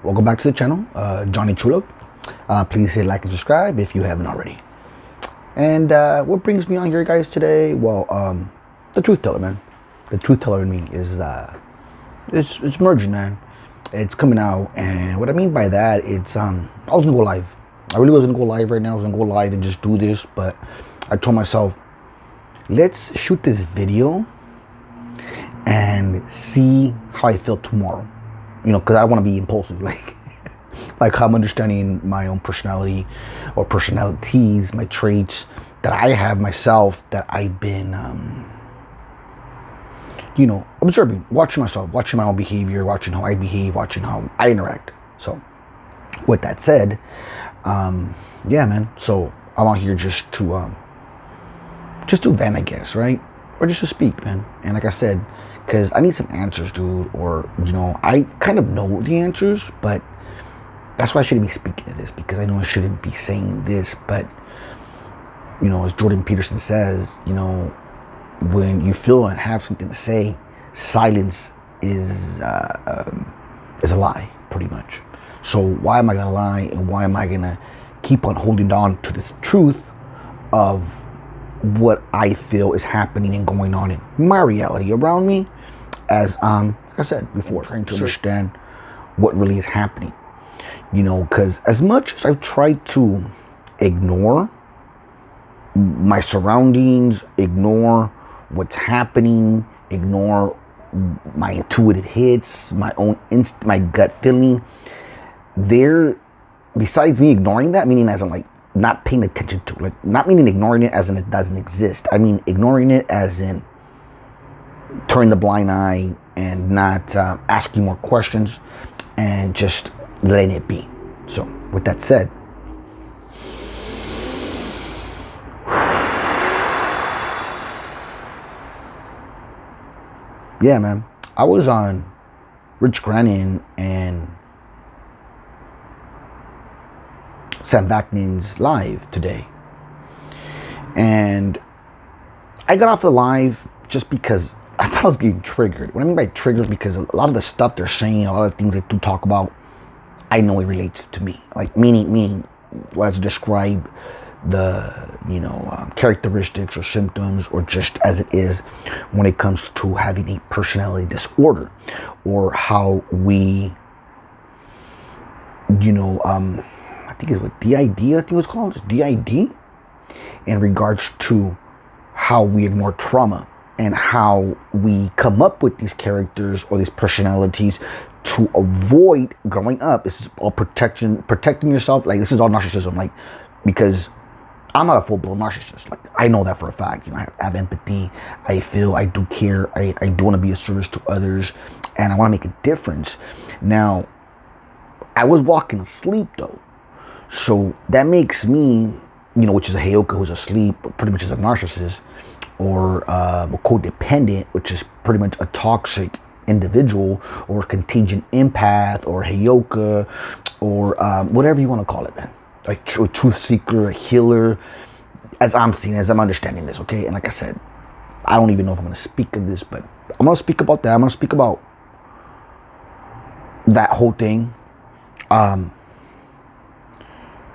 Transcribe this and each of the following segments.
Welcome back to the channel, Johnny TruLuv. Please hit like and subscribe if you haven't already. And what brings me on here, guys, today? Well, the truth teller, man. The truth teller in me is it's merging, man. It's coming out, and what I mean by that, it's I was gonna go live. I really was gonna go live right now. I was gonna go live and just do this, but I told myself, let's shoot this video and see how I feel tomorrow. You know, because I want to be impulsive, like how I'm understanding my own personality or personalities, my traits that I have myself, that I've been, observing, watching myself, watching my own behavior, watching how I behave, watching how I interact. So, with that said, yeah, man. So I'm out here just to vent, I guess, right? Or just to speak, man. And like I said, because I need some answers, dude. Or, I kind of know the answers, but that's why I shouldn't be speaking to this, because I know I shouldn't be saying this. But, as Jordan Peterson says, when you feel and have something to say, silence is a lie, pretty much. So why am I going to lie? And why am I going to keep on holding on to this truth of what I feel is happening and going on in my reality around me, as like I said before, trying to understand what really is happening. Because as much as I've tried to ignore my surroundings, ignore what's happening, ignore my intuitive hits, my own my gut feeling, besides me ignoring that, meaning as I'm like not paying attention to, like, not meaning ignoring it as in it doesn't exist. I mean ignoring it as in turning the blind eye and not asking more questions and just letting it be. So with that said, yeah, man, I was on Rich Grannon and Sam Vaknin's live today, and I got off the live just because I thought I was getting triggered. What I mean by triggered, because a lot of the stuff they're saying, a lot of things they do talk about, I know it relates to me. Like meaning, let's describe the characteristics or symptoms, or just as it is when it comes to having a personality disorder, or how we, I think it's what DID, I think it was called, it's DID, in regards to how we ignore trauma and how we come up with these characters or these personalities to avoid growing up. This is all protecting yourself. Like, this is all narcissism. Like, because I'm not a full-blown narcissist. Like, I know that for a fact. I have empathy. I feel, I do care. I do want to be of service to others, and I want to make a difference. Now, I was walking asleep though. So that makes me, which is a Heyoka who's asleep, pretty much is a narcissist, or a codependent, which is pretty much a toxic individual, or contagion empath, or Heyoka, or whatever you want to call it, man. Like a truth seeker, a healer, as I'm seeing, as I'm understanding this, okay? And like I said, I don't even know if I'm going to speak of this, but I'm going to speak about that. I'm going to speak about that whole thing.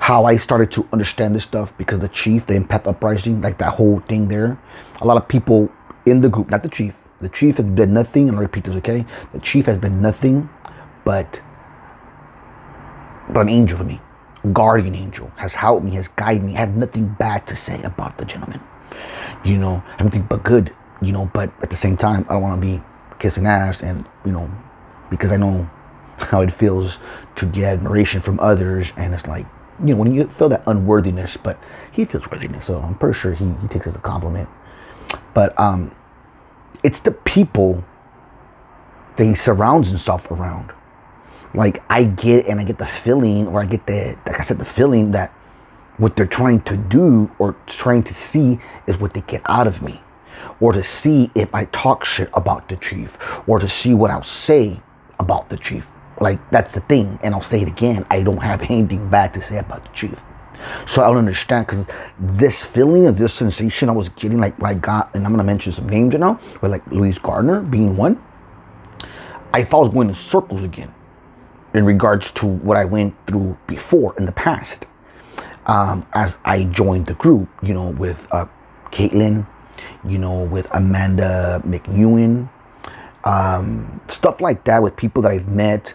How I started to understand this stuff because the chief, the Empath uprising, like that whole thing there. A lot of people in the group, not the chief. The chief has been nothing, and I'll repeat this, okay? The chief has been nothing but an angel to me. A guardian angel, has helped me, has guided me. I have nothing bad to say about the gentleman. Everything but good, but at the same time, I don't want to be kissing ass, and, because I know how it feels to get admiration from others, and it's like, when you feel that unworthiness, but he feels worthiness, so I'm pretty sure he takes it as a compliment. But it's the people that he surrounds himself around. Like, I get the feeling, or I get the feeling that what they're trying to do or trying to see is what they get out of me, or to see if I talk shit about the chief, or to see what I'll say about the chief. Like, that's the thing, and I'll say it again, I don't have anything bad to say about the chief. So I don't understand, because this feeling of this sensation I was getting, like what I got, and I'm going to mention some names now, but like Louise Gardner being one, I thought I was going in circles again. in regards to what I went through before in the past. As I joined the group, with Caitlin, with Amanda McNewen, stuff like that, with people that I've met,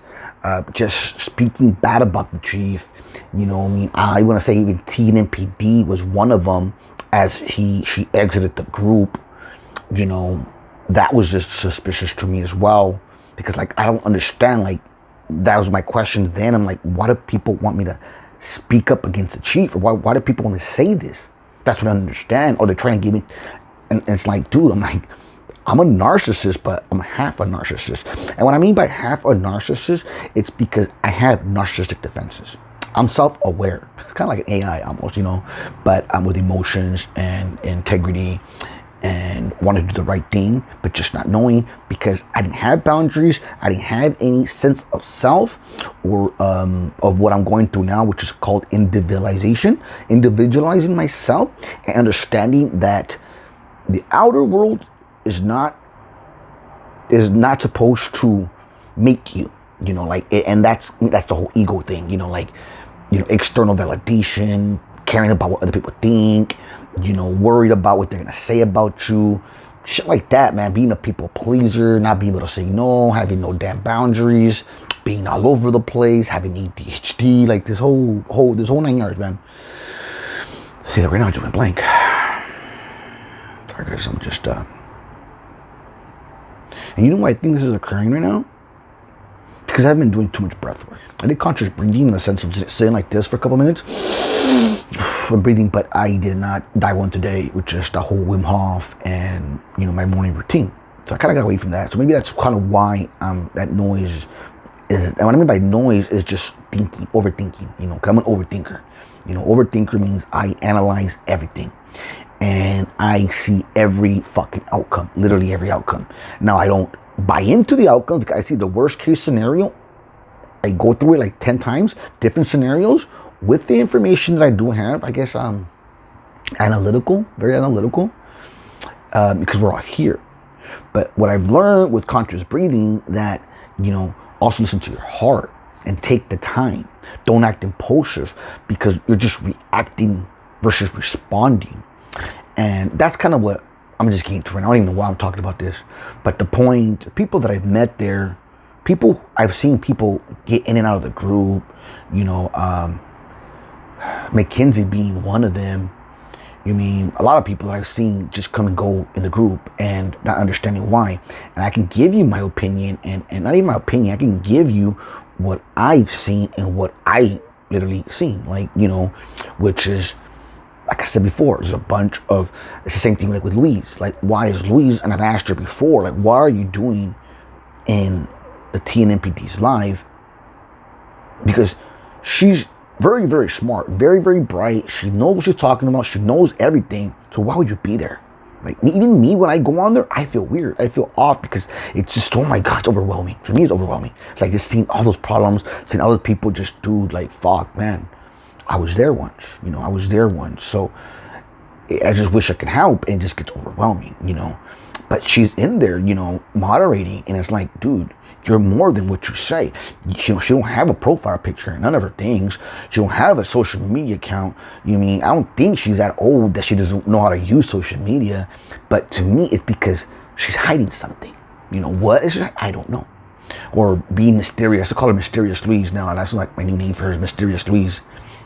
just speaking bad about the chief. I want to say even TNMPD was one of them, as she exited the group. That was just suspicious to me as well, because I don't understand. That was my question then. I'm like, why do people want me to speak up against the chief? Or why do people want to say this? That's what I don't understand. Or they're trying to give me, and it's like, dude, I'm a narcissist, but I'm half a narcissist. And what I mean by half a narcissist, it's because I have narcissistic defenses. I'm self-aware. It's kind of like an AI almost, but I'm with emotions and integrity and want to do the right thing, but just not knowing, because I didn't have boundaries. I didn't have any sense of self, or of what I'm going through now, which is called individualizing myself, and understanding that the outer world is not supposed to make you, and that's the whole ego thing, external validation, caring about what other people think, worried about what they're gonna say about you, shit like that, man. Being a people pleaser, not being able to say no, having no damn boundaries, being all over the place, having ADHD, this whole 9 yards, man. See that right now, I just went blank. Sorry guys, I'm just and you know why I think this is occurring right now? Because I've been doing too much breath work. I did conscious breathing in the sense of just sitting like this for a couple minutes. I'm breathing, but I did not die one today with just the whole Wim Hof and, my morning routine. So I kind of got away from that. So maybe that's kind of why that noise is. And what I mean by noise is just thinking, overthinking, because I'm an overthinker. Overthinker means I analyze everything. And I see every fucking outcome, literally every outcome. Now, I don't buy into the outcome, because I see the worst case scenario. I go through it 10 times, different scenarios, with the information that I do have. I guess analytical, very analytical, because we're all here. But what I've learned with conscious breathing, that, also listen to your heart and take the time. Don't act impulsive, because you're just reacting versus responding. And that's kind of what I'm just getting to right now. I don't even know why I'm talking about this. But the point, people that I've met there, I've seen people get in and out of the group, Mackenzie being one of them. A lot of people that I've seen just come and go in the group and not understanding why. And I can give you my opinion, and not even my opinion, I can give you what I've seen and what I literally seen, which is, like I said before, there's a bunch of, it's the same thing with Louise. Why is Louise, and I've asked her before, why are you doing in the TNMPD's live? Because she's very, very smart, very, very bright. She knows what she's talking about. She knows everything. So why would you be there? Even me, when I go on there, I feel weird. I feel off, because it's just, oh my God, it's overwhelming. For me, it's overwhelming. Just seeing all those problems, seeing other people just do, fuck, man. I was there once, I was there once. So I just wish I could help, and it just gets overwhelming, But she's in there, moderating, and it's like, dude, you're more than what you say. She don't have a profile picture, none of her things. She don't have a social media account. I don't think she's that old that she doesn't know how to use social media. But to me, it's because she's hiding something. What is it? I don't know. Or being mysterious. I call her Mysterious Louise now. And that's my new name for her is Mysterious Louise.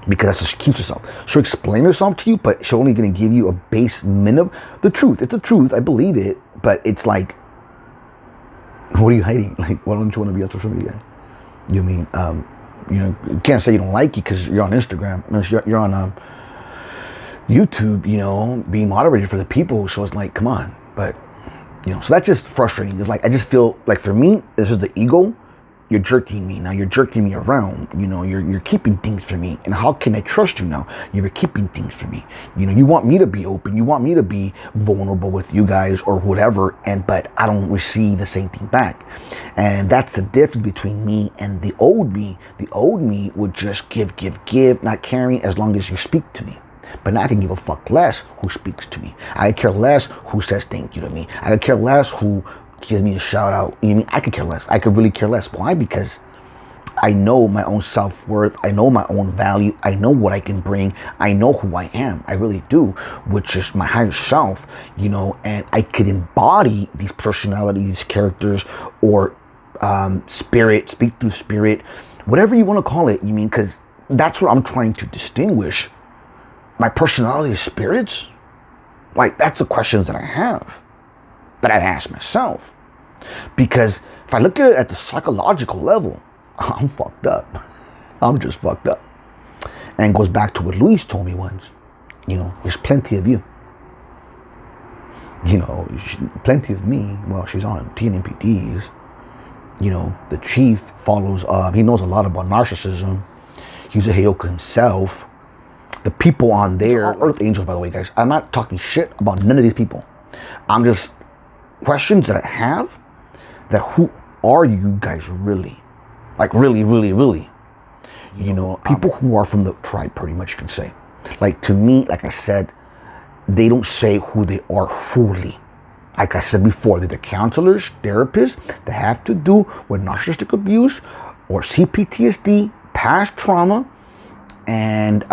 Because that's how she keeps herself. She'll explain herself to you, but she's only going to give you a base minimum. The truth. It's the truth. I believe it. But it's what are you hiding? Why don't you want to be on social media? You can't say you don't like it because you're on Instagram. You're on YouTube, being moderated for the people. So it's come on. But, so that's just frustrating. It's I just feel for me, this is the ego. You're jerking me now. You're jerking me around. You're keeping things from me. And how can I trust you now? You're keeping things from me. You want me to be open. You want me to be vulnerable with you guys or whatever. But I don't receive the same thing back. And that's the difference between me and the old me. The old me would just give, not caring as long as you speak to me. But now I can give a fuck less who speaks to me. I care less who says thank you to me. I care less who gives me a shout out. I could care less. I could really care less. Why? Because I know my own self-worth. I know my own value. I know what I can bring. I know who I am. I really do, which is my higher self, you know, and I could embody these personalities, these characters, or spirit, speak through spirit, whatever you want to call it, you mean, because that's what I'm trying to distinguish. My personality is spirits? Like, that's the questions that I have, that I ask myself. Because if I look at it at the psychological level, I'm fucked up. I'm just fucked up. And it goes back to what Luis told me once. You know, there's plenty of you. You know, plenty of me. Well, she's on TNMPDs. You know, the chief follows, he knows a lot about narcissism. He's a Heyoka himself. The people on there, Earth Angels, by the way, guys. I'm not talking shit about none of these people. I'm just questions that I have, that who are you guys really? Like, really, really, really. You know, people who are from the tribe, pretty much, you can say. Like, to me, like I said, they don't say who they are fully. Like I said before, they're the counselors, therapists that have to do with narcissistic abuse or CPTSD, past trauma, and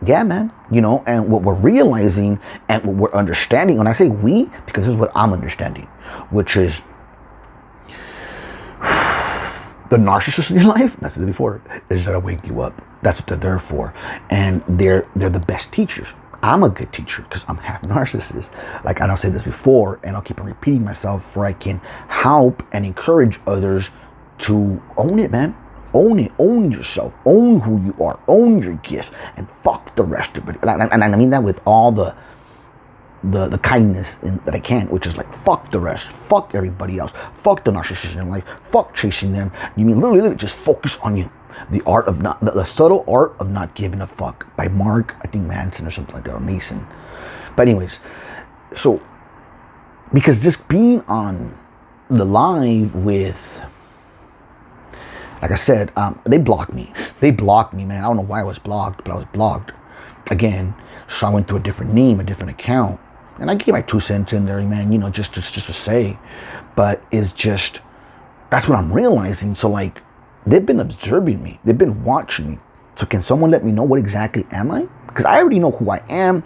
yeah, man, you know, and what we're realizing and what we're understanding, when I say we, because this is what I'm understanding, which is the narcissist in your life, that's it before, is there to wake you up. That's what they're there for. And they're the best teachers. I'm a good teacher because I'm half narcissist. Like, and I'll say this before, and I'll keep on repeating myself, where I can help and encourage others to own it, man. Own it. Own yourself. Own who you are. Own your gifts. And fuck the rest of it. And I mean that with all the kindness that I can, which is like, fuck the rest. Fuck everybody else. Fuck the narcissist in your life. Fuck chasing them. You mean literally just focus on you. The art of not, the subtle art of not giving a fuck, by Mark, I think Manson or something like that, or Mason. But anyways, so, because just being on the live with, like I said, they blocked me. They blocked me, man. I don't know why I was blocked, but I was blocked again. So I went through a different name, a different account, and I gave my 2 cents in there, man, you know, just to say. But it's just, that's what I'm realizing. So, like, they've been observing me. They've been watching me. So can someone let me know what exactly am I? Because I already know who I am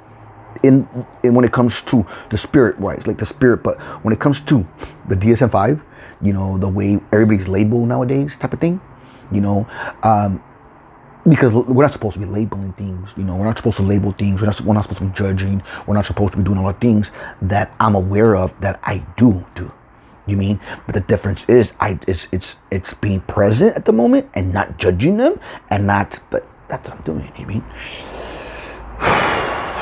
in when it comes to the spirit wise, like the spirit. But when it comes to the DSM-5, you know, the way everybody's labeled nowadays type of thing, you know, because we're not supposed to be labeling things, you know, we're not supposed to label things. We're not supposed to be judging. We're not supposed to be doing all the things that I'm aware of that I do. You mean? But the difference is, it's being present at the moment and not judging them, and not. But that's what I'm doing. You mean?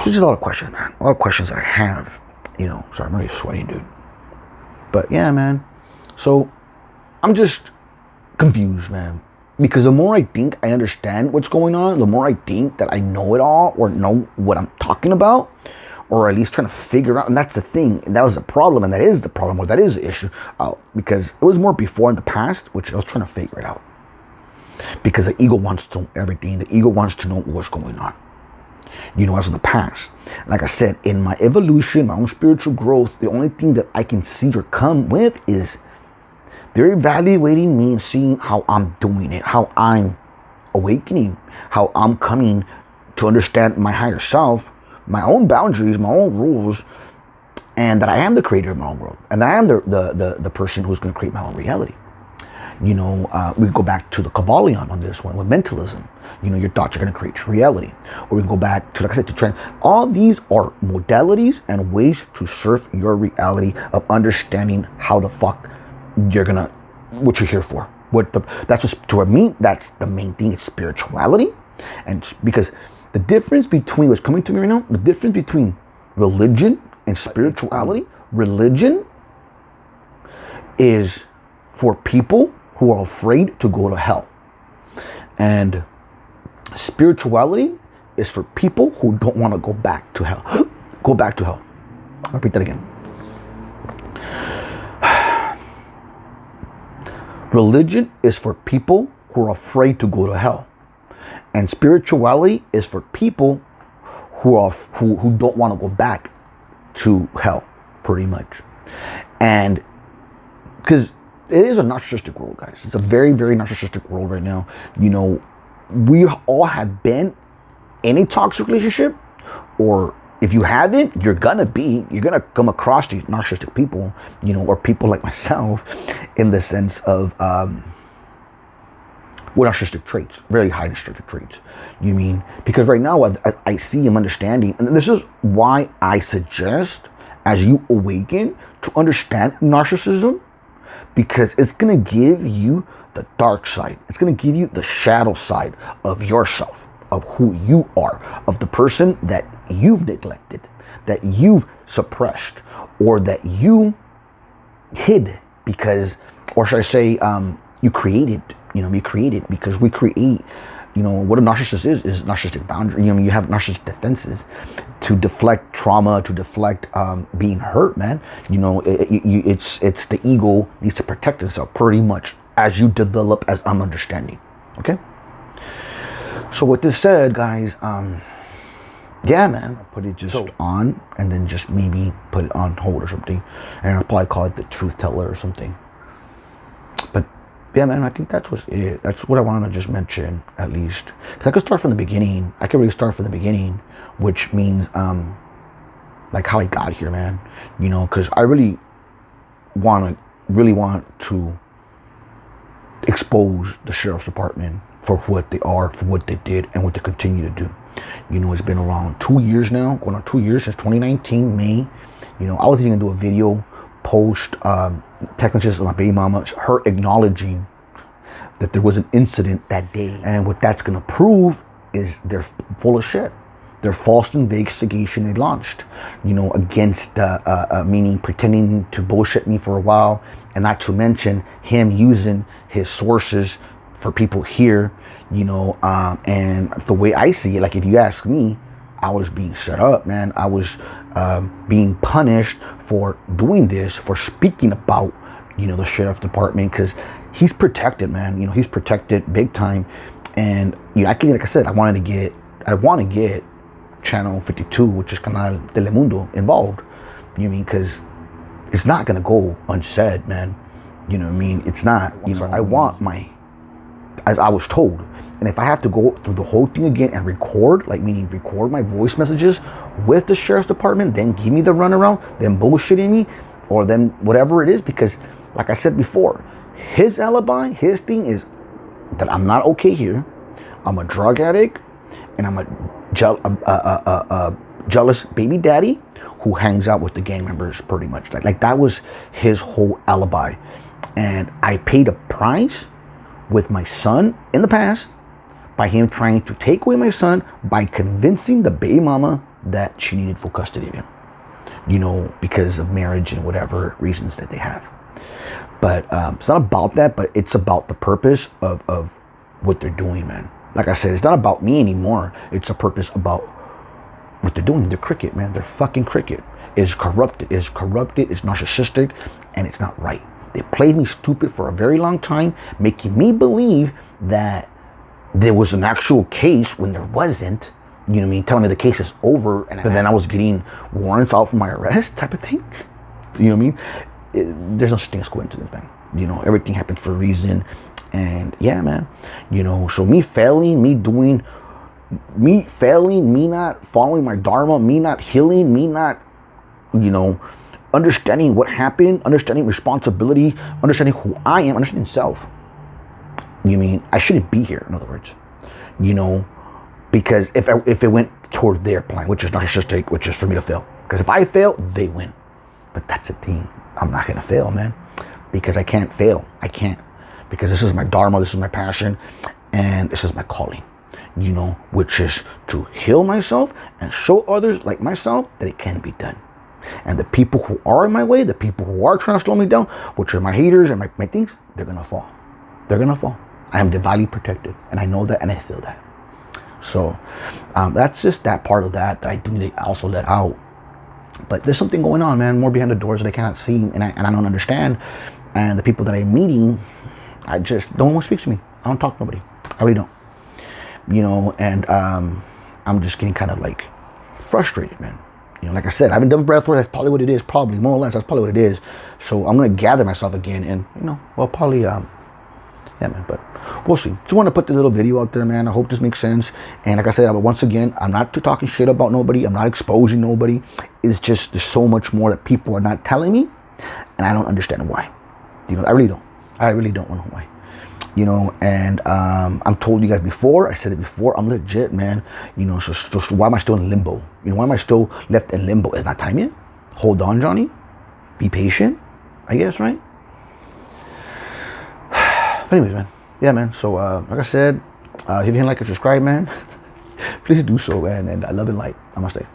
So just a lot of questions, man. A lot of questions that I have. You know. Sorry, I'm really sweating, dude. But yeah, man. So I'm just confused, man. Because the more I think I understand what's going on, the more I think that I know it all or know what I'm talking about, or at least trying to figure out. And that's the thing. And that was the problem. And that is the problem. Or that is the issue. Because it was more before in the past, which I was trying to figure it out. Because the ego wants to know everything. The ego wants to know what's going on. You know, as in the past. Like I said, in my evolution, my own spiritual growth, the only thing that I can see or come with is they're evaluating me and seeing how I'm doing it, how I'm awakening, how I'm coming to understand my higher self, my own boundaries, my own rules, and that I am the creator of my own world, and that I am the person who's going to create my own reality. You know, we go back to the Kabbalion on this one with mentalism. You know, your thoughts are going to create your reality. Or we can go back to, like I said, to trend. All these are modalities and ways to surf your reality of understanding how the fuck you're gonna, what you're here for. That's just, to me, that's the main thing. It's spirituality. And because the difference between what's coming to me right now, the difference between religion and spirituality, religion is for people who are afraid to go to hell. And spirituality is for people who don't want to go back to hell. Go back to hell. I'll repeat that again. Religion is for people who are afraid to go to hell. And spirituality is for people who don't want to go back to hell, pretty much. And because it is a narcissistic world, guys. It's a very, very narcissistic world right now. You know, we all have been in a toxic relationship, or if you haven't, you're gonna come across these narcissistic people, you know, or people like myself, in the sense of with narcissistic traits, very high narcissistic traits. You mean, because right now I see I'm understanding, and this is why I suggest, as you awaken, to understand narcissism, because it's gonna give you the dark side. It's gonna give you the shadow side of yourself, of who you are, of the person that you've neglected, that you've suppressed, or that you hid because, or should I say, you created. You know, we created, because we create. You know, what a narcissist is narcissistic boundary. You know, you have narcissistic defenses to deflect trauma, to deflect being hurt, man. You know, it's the ego needs to protect itself pretty much as you develop, as I'm understanding. Okay. So with this said, guys, yeah, man, I'll put it just on, and then just maybe put it on hold or something, and I'll probably call it the truth teller or something. But yeah, man, I think that's what's it. That's what I wanted to just mention, at least. Because I could start from the beginning. I could really start from the beginning, which means, like how I got here, man. You know, because I really want to expose the sheriff's department for what they are, for what they did, and what they continue to do. You know, it's been around 2 years now, going on 2 years since 2019, May. You know, I was even gonna do a video post, technically just my baby mama, her acknowledging that there was an incident that day. And what that's gonna prove is they're full of shit. They're false investigation they launched, you know, against, meaning pretending to bullshit me for a while, and not to mention him using his sources for people here, you know, and the way I see it, like if you ask me, I was being shut up, man. I was being punished for doing this, for speaking about, you know, the sheriff's department, because he's protected, man. You know, he's protected big time. And, you know, like I said, I want to get Channel 52, which is Canal Telemundo, involved. You know what I mean? Because it's not going to go unsaid, man. You know what I mean? It's not. You know, I want as I was told. And if I have to go through the whole thing again and record, like meaning record my voice messages with the sheriff's department, then give me the runaround, then bullshitting me, or then whatever it is, because like I said before, his alibi, his thing is that I'm not okay here. I'm a drug addict, and I'm a jealous baby daddy who hangs out with the gang members, pretty much. Like that was his whole alibi. And I paid a price with my son in the past by him trying to take away my son by convincing the baby mama that she needed full custody of him, you know, because of marriage and whatever reasons that they have. But it's not about that, but it's about the purpose of what they're doing, man. Like I said, it's not about me anymore. It's a purpose about what they're doing. They're cricket, man. They're fucking cricket. It's corrupted. It's narcissistic, and it's not right. They played me stupid for a very long time, making me believe that there was an actual case when there wasn't. You know what I mean? Telling me the case is over, and then I was getting warrants out for my arrest type of thing. You know what I mean? There's no such thing as coincidence, man. You know, everything happens for a reason. And yeah, man, you know, so me failing, me not following my dharma, me not healing, me not, you know, understanding what happened, understanding responsibility, understanding who I am, understanding self. You mean I shouldn't be here, in other words, you know, because if it went toward their plan, which is narcissistic, which is for me to fail, because if I fail, they win. But that's the thing. I'm not going to fail, man, because I can't fail. I can't, because this is my dharma, this is my passion, and this is my calling, you know, which is to heal myself and show others like myself that it can be done. And the people who are in my way, the people who are trying to slow me down, which are my haters and my things, they're going to fall. They're going to fall. I am divinely protected, and I know that, and I feel that. So that's just that part of that I do need to also let out. But there's something going on, man, more behind the doors that I cannot see, and I don't understand. And the people that I'm meeting, I just don't want to speak to me. I don't talk to nobody. I really don't. You know, and I'm just getting kind of like frustrated, man. You know, like I said, I haven't done breathwork. That's probably what it is. Probably, more or less, that's probably what it is. So I'm gonna gather myself again, and you know, well, probably, yeah, man. But we'll see. Just want to put the little video out there, man. I hope this makes sense. And like I said, once again, I'm not talking shit about nobody. I'm not exposing nobody. It's just there's so much more that people are not telling me, and I don't understand why. You know, I really don't. I really don't know why. You know, and I'm told you guys before, I said it before, I'm legit, man. You know, so why am I still in limbo? You know, why am I still left in limbo? It's not time yet. Hold on, Johnny. Be patient, I guess, right? But anyways, man. Yeah, man. So, like I said, if you didn't like and subscribe, man, please do so, man. And I love and light. Namaste.